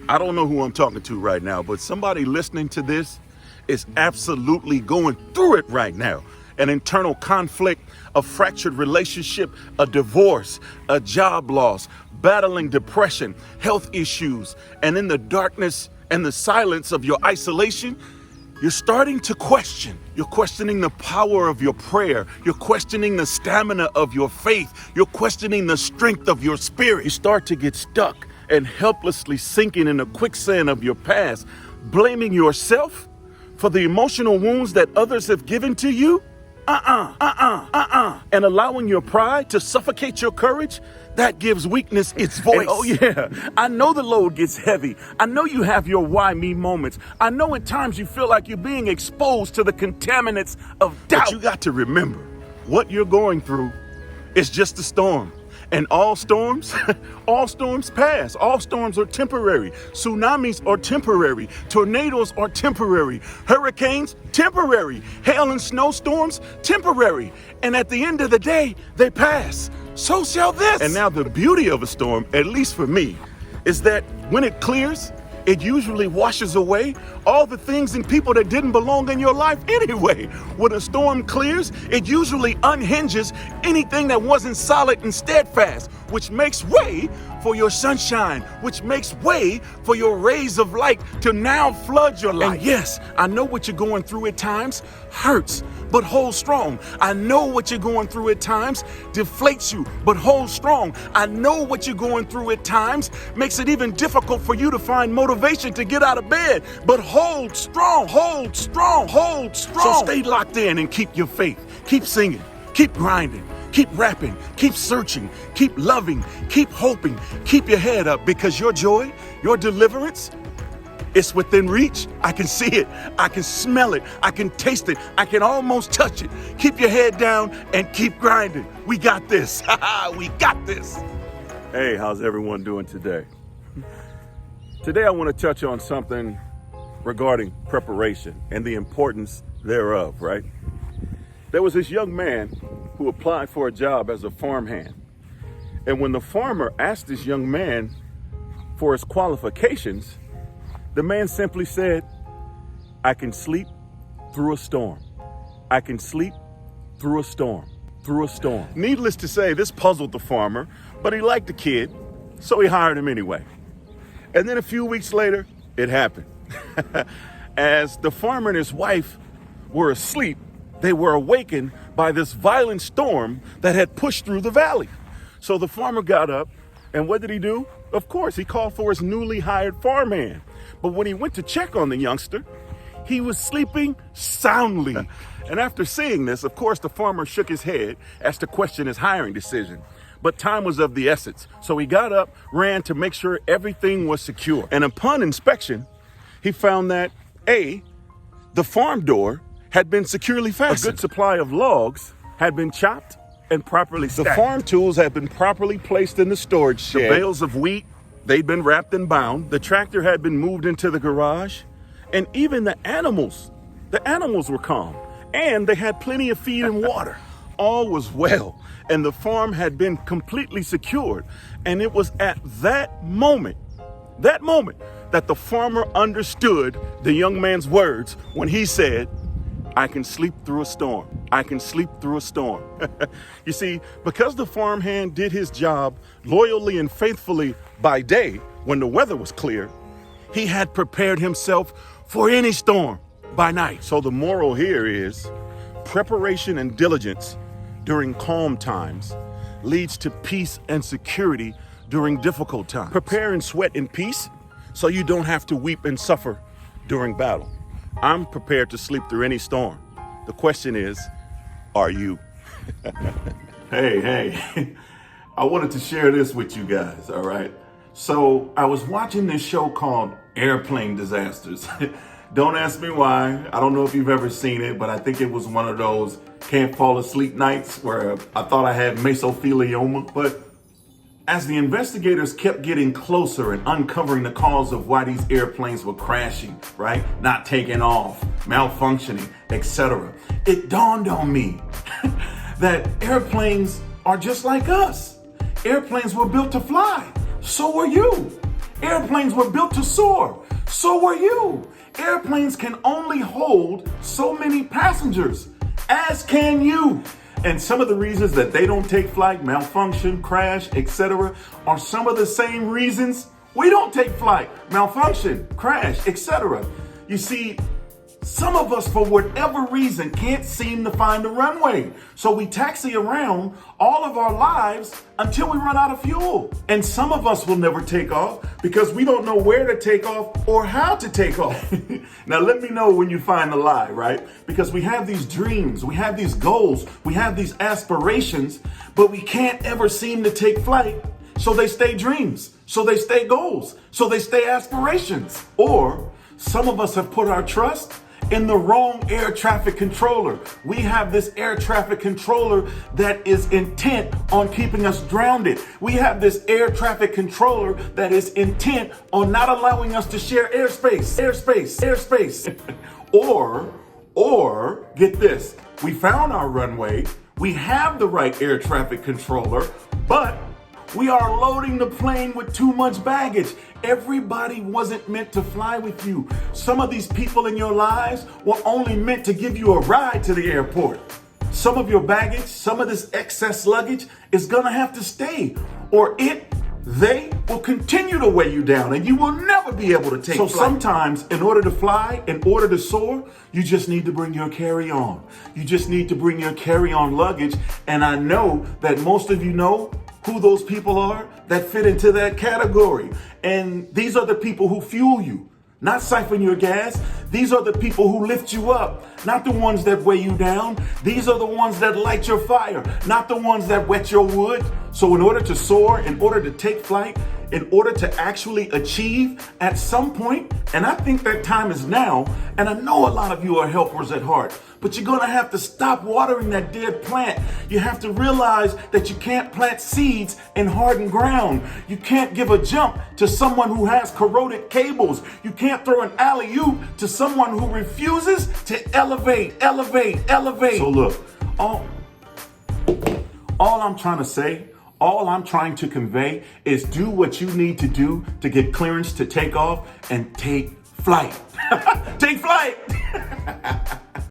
I don't know who I'm talking to right now, but somebody listening to this is absolutely going through it right now. An internal conflict, a fractured relationship, a divorce, a job loss, battling depression, health issues, and in the darkness and the silence of your isolation, you're starting to question. You're questioning the power of your prayer. You're questioning the stamina of your faith. You're questioning the strength of your spirit. You start to get stuck and helplessly sinking in the quicksand of your past, blaming yourself for the emotional wounds that others have given to you. And allowing your pride to suffocate your courage, that gives weakness its voice. And oh yeah, I know the load gets heavy. I know you have your why me moments. I know at times you feel like you're being exposed to the contaminants of doubt. But you got to remember, what you're going through is just a storm. And all storms pass. All storms are temporary. Tsunamis are temporary. Tornadoes are temporary. Hurricanes, temporary. Hail and snowstorms, temporary. And at the end of the day, they pass. So shall this. And now the beauty of a storm, at least for me, is that when it clears, it usually washes away all the things and people that didn't belong in your life anyway. When a storm clears, it usually unhinges anything that wasn't solid and steadfast, which makes way for your sunshine, which makes way for your rays of light to now flood your life. And yes, I know what you're going through at times hurts, but hold strong. I know what you're going through at times deflates you, but hold strong. I know what you're going through at times makes it even difficult for you to find motivation to get out of bed, but hold strong, hold strong, hold strong. So stay locked in and keep your faith. Keep singing, keep grinding, keep rapping, keep searching, keep loving, keep hoping, keep your head up, because your joy, your deliverance, it's within reach. I can see it. I can smell it. I can taste it. I can almost touch it. Keep your head down and keep grinding. We got this. We got this. Hey, how's everyone doing today? Today I want to touch on something regarding preparation and the importance thereof, right? There was this young man who applied for a job as a farmhand. And when the farmer asked this young man for his qualifications, the man simply said, I can sleep through a storm. I can sleep through a storm, through a storm. Needless to say, this puzzled the farmer, but he liked the kid, so he hired him anyway. And then a few weeks later, it happened. As the farmer and his wife were asleep, they were awakened by this violent storm that had pushed through the valley. So the farmer got up, and what did he do? Of course, he called for his newly hired farmhand. But when he went to check on the youngster, he was sleeping soundly. And after seeing this, of course, the farmer shook his head as to question his hiring decision. But time was of the essence. So he got up, ran to make sure everything was secure. And upon inspection, he found that A, the farm door had been securely fastened. A good supply of logs had been chopped and properly stacked. The farm tools had been properly placed in the storage shed. The bales of wheat, they'd been wrapped and bound. The tractor had been moved into the garage. And even the animals were calm. And they had plenty of feed and water. All was well. And the farm had been completely secured. And it was at that moment, that the farmer understood the young man's words when he said, I can sleep through a storm. I can sleep through a storm. You see, because the farmhand did his job loyally and faithfully by day when the weather was clear, he had prepared himself for any storm by night. So the moral here is preparation and diligence during calm times leads to peace and security during difficult times. Prepare and sweat in peace so you don't have to weep and suffer during battle. I'm prepared to sleep through any storm. The question is, are you? Hey, I wanted to share this with you guys, all right? So I was watching this show called Airplane Disasters. Don't ask me why. I don't know if you've ever seen it, but I think it was one of those can't fall asleep nights where I thought I had mesothelioma. But as the investigators kept getting closer and uncovering the cause of why these airplanes were crashing, right? Not taking off, malfunctioning, etc., it dawned on me that airplanes are just like us. Airplanes were built to fly. So are you. Airplanes were built to soar. So were you. Airplanes can only hold so many passengers, as can you. And some of the reasons that they don't take flight, malfunction, crash, etc., are some of the same reasons we don't take flight, malfunction, crash, etc. You see, some of us, for whatever reason, can't seem to find a runway. So we taxi around all of our lives until we run out of fuel. And some of us will never take off because we don't know where to take off or how to take off. Now, let me know when you find the lie, right? Because we have these dreams, we have these goals, we have these aspirations, but we can't ever seem to take flight. So they stay dreams, so they stay goals, so they stay aspirations. Or some of us have put our trust in the wrong air traffic controller. We have this air traffic controller that is intent on keeping us grounded. We have this air traffic controller that is intent on not allowing us to share airspace. Or get this, we found our runway, we have the right air traffic controller, but we are loading the plane with too much baggage. Everybody wasn't meant to fly with you. Some of these people in your lives were only meant to give you a ride to the airport. Some of your baggage, some of this excess luggage is gonna have to stay, or they will continue to weigh you down and you will never be able to take flight. So sometimes in order to fly, in order to soar, you just need to bring your carry-on. You just need to bring your carry-on luggage. And I know that most of you know who those people are that fit into that category. And these are the people who fuel you, not siphon your gas. These are the people who lift you up, not the ones that weigh you down. These are the ones that light your fire, not the ones that wet your wood. So in order to soar, in order to take flight, in order to actually achieve at some point, and I think that time is now, and I know a lot of you are helpers at heart, but you're gonna have to stop watering that dead plant. You have to realize that you can't plant seeds in hardened ground. You can't give a jump to someone who has corroded cables. You can't throw an alley-oop to someone who refuses to elevate. So look, all I'm trying to say, all I'm trying to convey is do what you need to do to get clearance to take off and take flight. Take flight.